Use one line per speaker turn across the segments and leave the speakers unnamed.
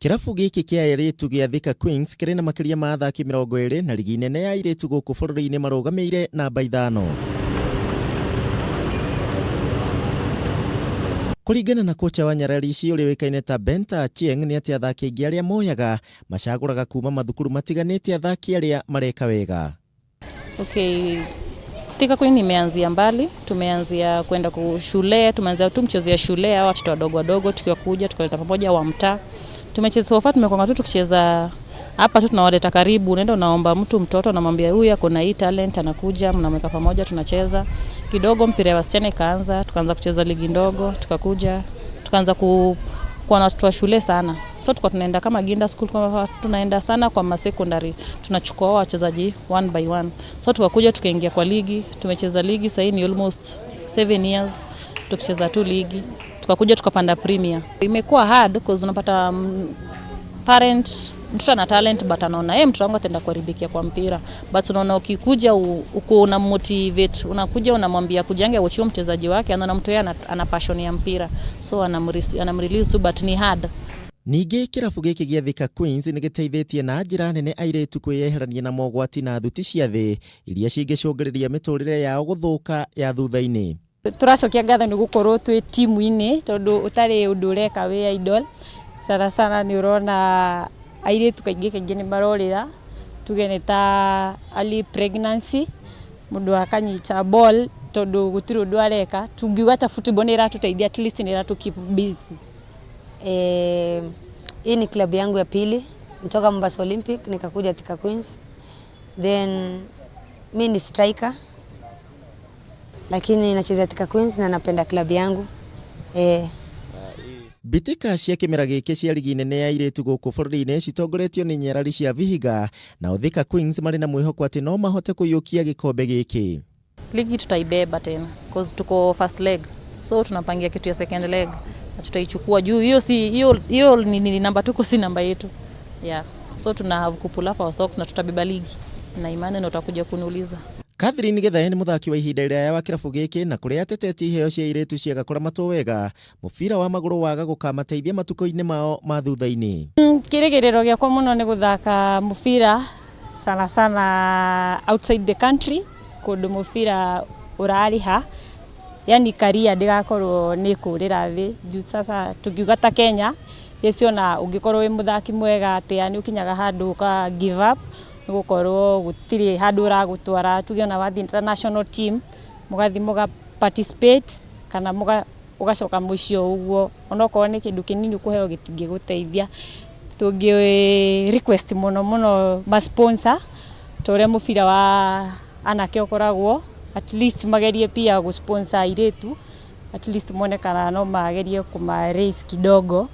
Kirabu giki kia airitu gia Thika Queens kiri na makiria ma athaki 20 na ligi nene ya airitu guku bururi-ini marugameire namba 5. Kuringana na kocha wa Nyararici uri wikaine ta Benta Chieng ni ati athaki aingi aria moyaga macaguraga kuma mathukuru matiganite athaki aria mareka wega.
Okay, Thika Queens imeanzia mbali, tumeanzia kwenda shule, tumeanzia tu mchezo ya shule au watoto wadogo wadogo tukiwa kuja tukaleta pamoja wa mtaa. Tumecheza sofa, tumekuwa tu tukicheza hapa tu, tunawaleta karibu, unaenda unaomba mtoto unamwambia huyu ako na hii talent, anakuja mnamweka pamoja tunacheza. Kidogo mpira wa wasichana ikaanza, tukaanza kucheza ligi ndogo, tukakuja tukaanza kuwa na watu wa shule sana. So tulikuwa tunaenda kama Ginda School, kama tunaenda sana kwa ma secondary, tunachukua wachezaji one by one. So tukakuja tukaingia kwa ligi, tumecheza ligi sasa ni almost 7 years tukicheza tu ligi. Tukakuja tukapanda premier. Imekuwa hard because unapata parent mtoto ana talent but anaona mtoto wangu ataenda kuharibikia kwa mpira, but unaona ukikuja uko una motivate, unakuja unamwambia kujange uachie mchezaji wake, anaona mtu yeye ana passion ya mpira, so anamrelease tu, but ni hard.
Ningi kirabu giki gia Thika Queens ni giteithĩtie na njĩra nene airitu kwĩyeherania na mogwati na thuti cia thĩ iria cingĩcũngĩrĩria mĩtũrĩre yao gũthũka ya thutha-inĩ.
Turacokia ngatho ni gukorwo twi timu-ini tondu utari undu ureka we idol sana ni urona airitu kaingi ni marorira tugene ta early pregnancy, mundu akanyita ball tondu gutiri undu areka, tungiuga ta football ni iratuteithia, at least ni iratu keep busy.
Hii ni club yangu ya pili, nitoka Mombasa Olympic nikakuja Thika Queens, then mimi ni striker lakini nacheza Thika Queens na napenda club yangu.
Bitika cia kimera giki cia ligi nene ya airitu guku bururi-ini citongoretio ni Nyarari cia Vihiga na Thika Queens mari na mwihoko ati no mahote kuyukia gikombe giki.
Ligi tutaibeba tena because tuko first leg, so tunapangia kitu ya second leg na tutaichukua juu. Hiyo ni namba tuko, si namba yetu. Yeah, so tuna have kupula for socks na tutabeba ligi na imani na utakuja kuniuliza.
Catherine Githae ni muthaki wa ihinda iraya wa kirabu giki na kuria ateteti iheo cia airitu ciagakora matũ wega, mubira wa maguru waga gukamateithia matuko-ini mao ma thutha-ini.
Kirigiriro giakwa muno ni guthaka mubira sana outside the country, kundu mubira urariha, yani career ndigakorwo ni kurira thi juu. Sasa tukiuga ta Kenya yesiona ungikorwo wi muthaki mwega ati yani ukinyaga handu ka give up, gukorwo gutiri handu uragutwara, tugiona wathi international team mugathi muga participate kana ugacoka mucio uguo, onokorwo ni kindu kinini kuheo gitingi guteithia. Tungi request muno ma sponsor tore mubira wa anake ukoragwo, at least magerie pia gu sponsor airitu, at least monekana no magerie kuma raise kidogo.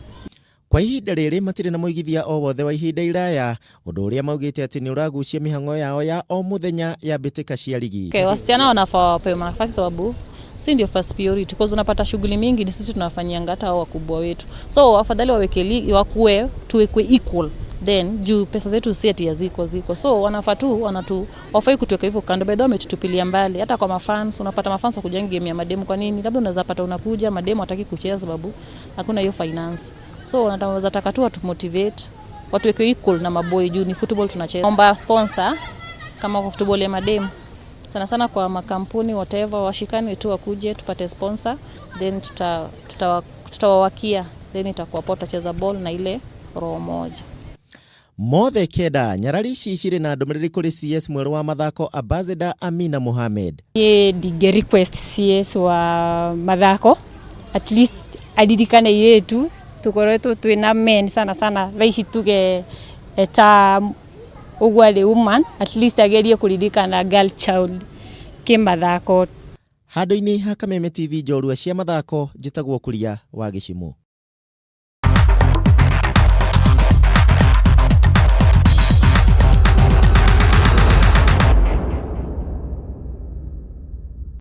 Kwa ihinda riri matire na muigithia o wothe wa ihinda iraya, undu uria maugite ati ni uragucia mihango yao ya o muthenya ya bitika cia ligi.
Okay, wasichana wanafaa wapewe nafasi sababu si ndio first priority, because unapata shughuli mingi ni sisi tunafanyia ngata au wakubwa wetu, so afadhali waweke ligi wakuwe tuwekwe equal, then juu pesa zetu si ati ziko, so wanafaa tu wafai kutoka hivyo kando. By the way wametutupilia mbali hata kwa mafans, unapata mafans kujenga game ya mademu. Kwa nini? Labda unaweza pata unakuja mademu hataki kucheza sababu hakuna hiyo finance, so wanataka taka tu watu motivate watu weke equal na maboy juu ni football tunacheza. Omba sponsor kama kwa football ya mademu sana kwa makampuni whatever, washikane tu wakuje tupate sponsor, then tutawawakia, then itakuwa pota cheza ball na ile roho moja.
Mothe keda Nyararici cire na ndumiriri kuri CS mweru wa mathako Ambassador Amina Mohamed.
Dige request CS wa mathako at least adirikane yetu tukoretwo twina men sana thaici tuge eta ugwale woman, at least agerie kuririkana girl child kimathako.
Handu-ini ha Kameme TV njorua cia mathako njitagwo Kuria wa Gicimu.